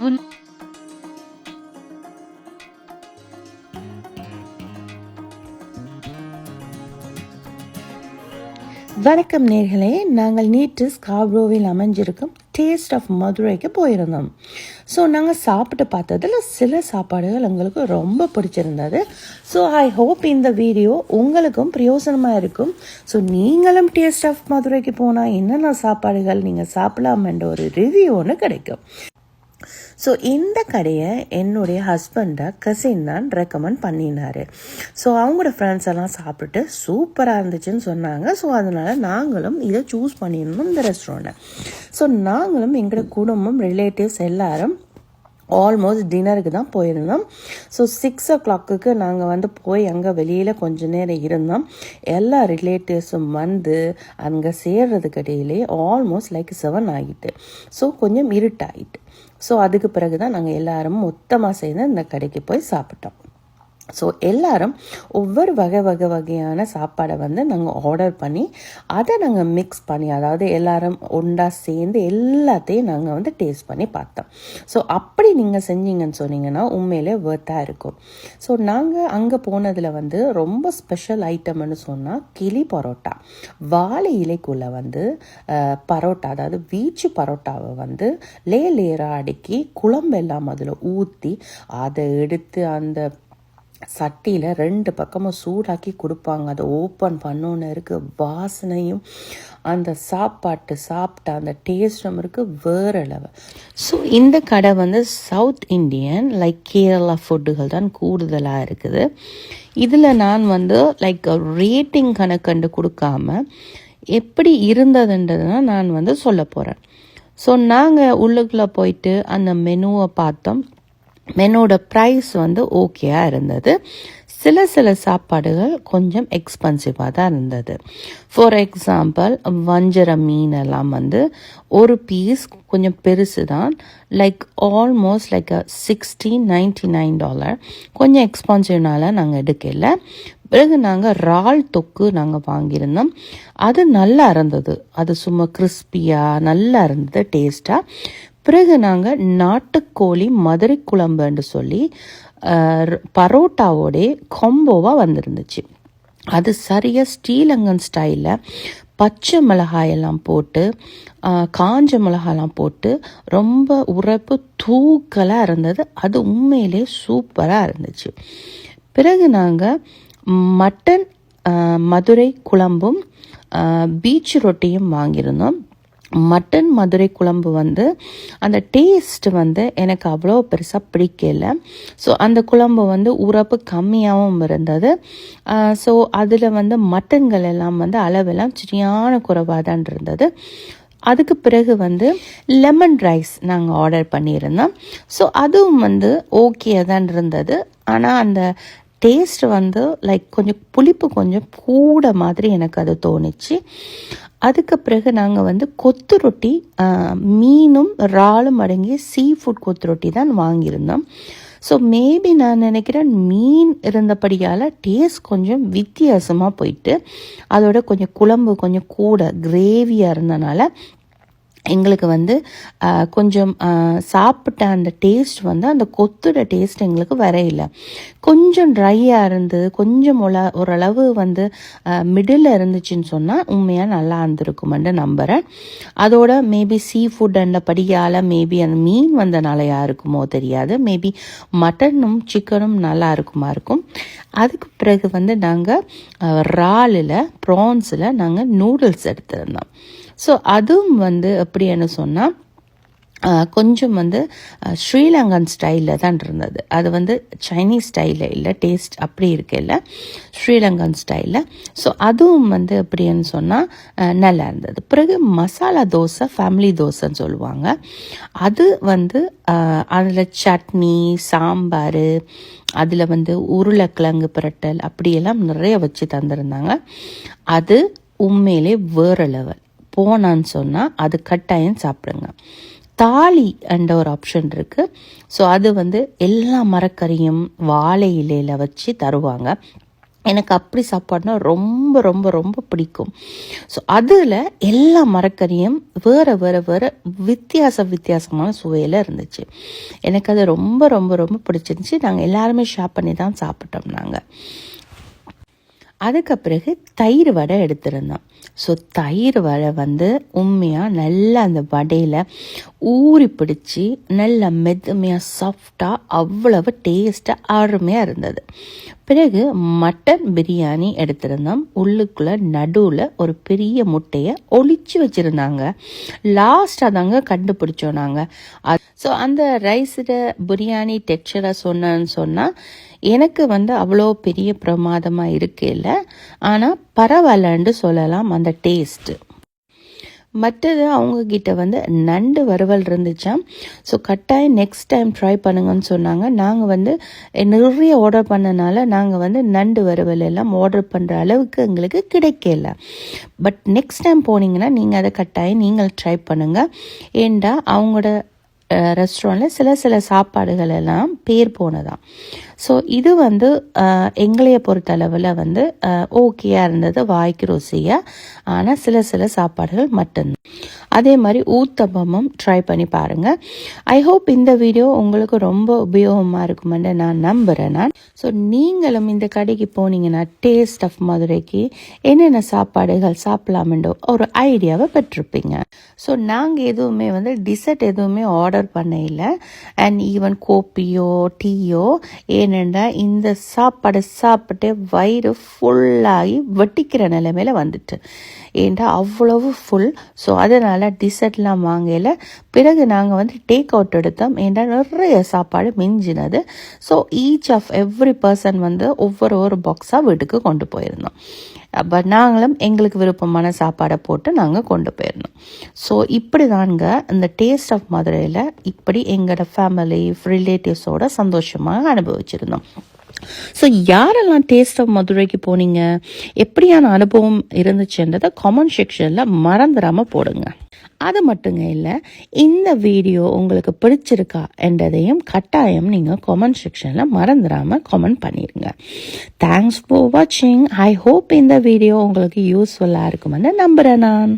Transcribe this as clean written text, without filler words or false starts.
வணக்கம் நேர்களே, நாங்கள் நேற்று ஸ்கார்ப்ரோவில் அமைஞ்சிருக்கும் டேஸ்ட் ஆஃப் மதுரைக்கு போயிருந்தோம். ஸோ நாங்கள் சாப்பிட்டு பார்த்ததில் சில சாப்பாடுகள் எங்களுக்கு ரொம்ப பிடிச்சிருந்தது. ஸோ ஐ ஹோப் இந்த வீடியோ உங்களுக்கும் பிரயோசனமாக இருக்கும். ஸோ நீங்களும் டேஸ்ட் ஆஃப் மதுரைக்கு போனால் என்னென்ன சாப்பாடுகள் நீங்கள் சாப்பிடலாம்ன்ற ஒரு ரிவ்யூ ஒன்று கிடைக்கும். ஸோ இந்த கடையை என்னுடைய ஹஸ்பண்டை கசின் தான் ரெக்கமெண்ட் பண்ணினார். ஸோ அவங்களோட ஃப்ரெண்ட்ஸ் எல்லாம் சாப்பிட்டு சூப்பராக இருந்துச்சுன்னு சொன்னாங்க. ஸோ அதனால் நாங்களும் இதை சூஸ் பண்ணியிருந்தோம் இந்த ரெஸ்டாரண்ட்டை. ஸோ நாங்களும் எங்களோட குடும்பம் ரிலேட்டிவ்ஸ் எல்லாரும் ஆல்மோஸ்ட் டின்னருக்கு தான் போயிருந்தோம். ஸோ 6 o'clock நாங்கள் போய் அங்கே வெளியில் கொஞ்ச நேரம் இருந்தோம். எல்லா ரிலேட்டிவ்ஸும் அங்கே சேர்றதுக்கு இடையிலே ஆல்மோஸ்ட் லைக் 7 ஆகிட்டு. ஸோ கொஞ்சம் இருட்டாகிட்டு. ஸோ அதுக்கு பிறகு தான் நாங்கள் எல்லாரும் மொத்தமாக சேர்ந்து இந்த கடைக்கு போய் சாப்பிட்டோம். ஸோ எல்லாரும் ஒவ்வொரு வகையான சாப்பாடை நாங்கள் ஆர்டர் பண்ணி அதை நாங்கள் மிக்ஸ் பண்ணி, அதாவது எல்லாரும் ஒன்றா சேர்ந்து எல்லாத்தையும் நாங்கள் டேஸ்ட் பண்ணி பார்த்தோம். ஸோ அப்படி நீங்கள் செஞ்சீங்கன்னு சொன்னீங்கன்னா உண்மையிலே ஒர்த்தாக இருக்கும். ஸோ நாங்கள் அங்கே போனதில் ரொம்ப ஸ்பெஷல் ஐட்டம்னு சொன்னால் கிளி பரோட்டா. வாழை இலைக்குள்ளே பரோட்டா, அதாவது வீச்சு பரோட்டாவை லேயராக அடுக்கி குழம்பெல்லாம் அதில் ஊற்றி அதை எடுத்து அந்த சட்டியில் 2 பக்கமும் சூடாக்கி கொடுப்பாங்க. அதை ஓப்பன் பண்ணோன்னு இருக்குது. வாசனையும் அந்த சாப்பிட்ட அந்த டேஸ்டும் இருக்குது வேறு லெவல். ஸோ இந்த கடை சவுத் இண்டியன் லைக் கேரளா ஃபுட்டுகள் தான் கூடுதலாக இருக்குது. இதில் நான் லைக் ரேட்டிங் கணக்கண்டு கொடுக்காம எப்படி இருந்ததுன்றதுனா நான் சொல்ல போகிறேன். ஸோ நாங்கள் உள்ளுக்குள்ளே போயிட்டு அந்த மெனுவை பார்த்தோம். மெனோட ப்ரைஸ் ஓகேயாக இருந்தது. சில சாப்பாடுகள் கொஞ்சம் எக்ஸ்பென்சிவாக தான் இருந்தது. ஃபார் எக்ஸாம்பிள் வஞ்சர மீனெல்லாம் ஒரு பீஸ் கொஞ்சம் பெருசு தான், லைக் ஆல்மோஸ்ட் லைக் $16.99. கொஞ்சம் எக்ஸ்பென்சிவ்னால நாங்கள் எடுக்கல. பிறகு நாங்கள் இறால் தொக்கு நாங்கள் வாங்கியிருந்தோம். அது நல்லா இருந்தது. அது சும்மா கிறிஸ்பியாக நல்லா இருந்தது, டேஸ்ட்டாக. பிறகு நாங்கள் நாட்டுக்கோழி மதுரை குழம்புன்னு சொல்லி பரோட்டாவோட காம்போவாக வந்திருந்துச்சு. அது சரியாக ஸ்ரீலங்கன் ஸ்டைலில் பச்சை மிளகாயெல்லாம் போட்டு காஞ்ச மிளகாயெல்லாம் போட்டு ரொம்ப உரைப்பு தூக்கலாக இருந்தது. அது உண்மையிலே சூப்பராக இருந்துச்சு. பிறகு நாங்கள் மட்டன் மதுரை குழம்பும் பீச் ரொட்டியும் வாங்கியிருந்தோம். மட்டன் மதுரை குழம்பு அந்த டேஸ்ட் எனக்கு அவ்வளோ பெருசாக பிடிக்கல. ஸோ அந்த குழம்பு உரப்பு கம்மியாகவும் இருந்தது. ஸோ அதில் மட்டன்கள் எல்லாம் அளவெல்லாம் சரியான குறைவாக தான் இருந்தது. அதுக்கு பிறகு லெமன் ரைஸ் நாங்கள் ஆர்டர் பண்ணியிருந்தோம். ஸோ அதுவும் ஓகே தான் இருந்தது. ஆனால் அந்த டேஸ்ட் லைக் கொஞ்சம் புளிப்பு கொஞ்சம் கூட மாதிரி எனக்கு அது தோணுச்சு. அதுக்கு பிறகு நாங்கள் கொத்து ரொட்டி, மீனும் இறாலும் அடங்கிய சீ ஃபுட் கொத்து ரொட்டி தான் வாங்கியிருந்தோம். ஸோ மேபி நான் நினைக்கிறேன் மீன் இருந்தபடியால் டேஸ்ட் கொஞ்சம் வித்தியாசமாக போயிட்டு, அதோட கொஞ்சம் குழம்பு கொஞ்சம் கூட கிரேவியாக இருந்தனால எங்களுக்கு கொஞ்சம் சாப்பிட்ட அந்த டேஸ்ட் அந்த கொத்துட டேஸ்ட் எங்களுக்கு வரையில்லை. கொஞ்சம் ட்ரையாக இருந்து கொஞ்சம் ஓரளவு மிடில் இருந்துச்சுன்னு சொன்னால் உண்மையாக நல்லா இருந்திருக்குமென்று நம்புகிறேன். அதோட மேபி சீ ஃபுட் அந்த படியால் மேபி அந்த மீன் நாளையா இருக்குமோ தெரியாது. மேபி மட்டனும் சிக்கனும் நல்லா இருக்கும். அதுக்கு பிறகு நாங்கள் இறாலில் ப்ரான்ஸில் நாங்கள் நூடுல்ஸ் எடுத்திருந்தோம். ஸோ அதுவும் எப்படின்னு சொன்னால் கொஞ்சம் ஸ்ரீலங்கன் ஸ்டைலில் தான் இருந்தது. அது சைனீஸ் ஸ்டைலில் இல்லை, டேஸ்ட் அப்படி இருக்கல, ஸ்ரீலங்கன் ஸ்டைலில். ஸோ அதுவும் எப்படின்னு சொன்னால் நல்லா இருந்தது. பிறகு மசாலா தோசை, ஃபேமிலி தோசைன்னு சொல்லுவாங்க. அது அதில் சட்னி, சாம்பார், அதில் உருளைக்கிழங்கு பிரட்டல் அப்படியெல்லாம் நிறைய வச்சு தந்திருந்தாங்க. அது உண்மையிலே வேறு லெவல். போனான்னு சொன்னால் அது கட்டாயம் சாப்பிடுங்க. தாலி என்ற ஒரு ஆப்ஷன் இருக்குது. ஸோ அது எல்லா மரக்கறியும் வாழை இலையில் வச்சு தருவாங்க. எனக்கு அப்படி சாப்பாடுனா ரொம்ப ரொம்ப ரொம்ப பிடிக்கும். ஸோ அதில் எல்லா மரக்கறியும் வேறு வித்தியாசமான சுவையில் இருந்துச்சு. எனக்கு அது ரொம்ப ரொம்ப ரொம்ப பிடிச்சிருந்துச்சி. நாங்கள் எல்லாருமே ஷேர் பண்ணி தான் சாப்பிட்டோம். நாங்கள் அதுக்கு பிறகு தயிர் வடை எடுத்திருந்தோம். ஸோ தயிர் வடை உண்மையாக நல்லா அந்த வடையில் ஊறி பிடிச்சி நல்லா மெதுமையாக சாஃப்டாக அவ்வளவு டேஸ்ட்டாக அருமையாக இருந்தது. பிறகு மட்டன் பிரியாணி எடுத்திருந்தோம். உள்ளுக்குள்ளே நடுவில் ஒரு பெரிய முட்டையை ஒளிச்சு வச்சுருந்தாங்க. லாஸ்ட்டாக தாங்க கண்டுபிடிச்சோம் நாங்கள். ஸோ அந்த ரைஸில் பிரியாணி டெக்ஸ்சரை சொன்னால் எனக்கு அவ்வளோ பெரிய பிரமாதமாக இருக்கல, ஆனால் பரவாயில்லன்னு சொல்லலாம் அந்த டேஸ்ட்டு. மற்றது அவங்கக்கிட்ட நண்டு வறுவல் இருந்துச்சாம். ஸோ கட்டாயம் நெக்ஸ்ட் டைம் ட்ரை பண்ணுங்கன்னு சொன்னாங்க. நாங்கள் நிறைய ஆர்டர் பண்ணனால நாங்கள் நண்டு வறுவல் எல்லாம் ஆர்டர் பண்ணுற அளவுக்கு எங்களுக்கு கிடைக்கல. பட் நெக்ஸ்ட் டைம் போனீங்கன்னா நீங்கள் அதை கட்டாயம் நீங்கள் ட்ரை பண்ணுங்கள். ஏண்டா அவங்களோட ரெஸ்டாரண்ட்டில் சில சாப்பாடுகள் எல்லாம் பேர் போனதான். ஸோ இது எங்களைய பொறுத்தளவில் ஓகேயாக இருந்தது, வாய்க்கு ருசியாக. ஆனால் சில சாப்பாடுகள் மட்டும்தான். அதே மாதிரி ஊத்தப்பமும் ட்ரை பண்ணி பாருங்கள். ஐ ஹோப் இந்த வீடியோ உங்களுக்கு ரொம்ப உபயோகமாக இருக்குமென்று நான் நம்புகிறேன். ஸோ நீங்களும் இந்த கடைக்கு போனீங்கன்னா டேஸ்ட் ஆஃப் மதுரைக்கு என்னென்ன சாப்பாடுகள் சாப்பிடலாமென்றோ ஒரு ஐடியாவை பெற்றிருப்பீங்க. ஸோ நாங்கள் எதுவுமே டிசர்ட் எதுவுமே ஆர்டர் பண்ண இல்லை. அண்ட் ஈவன் கோப்பியோ டீயோ, ஏனெண்டா இந்த சாப்பாடு சாப்பிட்டு வயிறு ஃபுல்லாகி வெட்டிக்கிற நிலைமையில வந்துட்டு. ஏண்டா அவ்வளவு ஃபுல். ஸோ அதனால் டிசர்ட்லாம் வாங்கல. பிறகு நாங்கள் டேக் அவுட் எடுத்தோம். ஏண்டா நிறைய சாப்பாடு மிஞ்சினது. So each of every person ஒவ்வொரு பாக்ஸாக வீட்டுக்கு கொண்டு போயிருந்தோம். பட் நாங்களும் எங்களுக்கு விருப்பமான சாப்பாடை போட்டு நாங்கள் கொண்டு போயிருந்தோம். ஸோ இப்படி தாங்க இந்த டேஸ்ட் ஆஃப் மதுரையில் இப்படி எங்களோட ஃபேமிலி ரிலேட்டிவ்ஸோட சந்தோஷமாக அனுபவிச்சிருந்தோம். ஸோ யாரெல்லாம் டேஸ்ட் ஆஃப் மதுரைக்கு போனீங்க, எப்படியான அனுபவம் இருந்துச்சுன்றதை கமெண்ட் செக்ஷனில் மறந்துடாமல் போடுங்க. அது மட்டுங்க இல்லை, இந்த வீடியோ உங்களுக்கு பிடிச்சிருக்கா என்றதையும் கட்டாயம் நீங்கள் கமெண்ட் செக்ஷனில் மறந்துடாமல் கமெண்ட் பண்ணிடுங்க. தேங்க்ஸ் ஃபார் வாட்சிங். ஐ ஹோப் இந்த வீடியோ உங்களுக்கு யூஸ்ஃபுல்லாக இருக்குமென்னு நம்புகிறேன் நான்.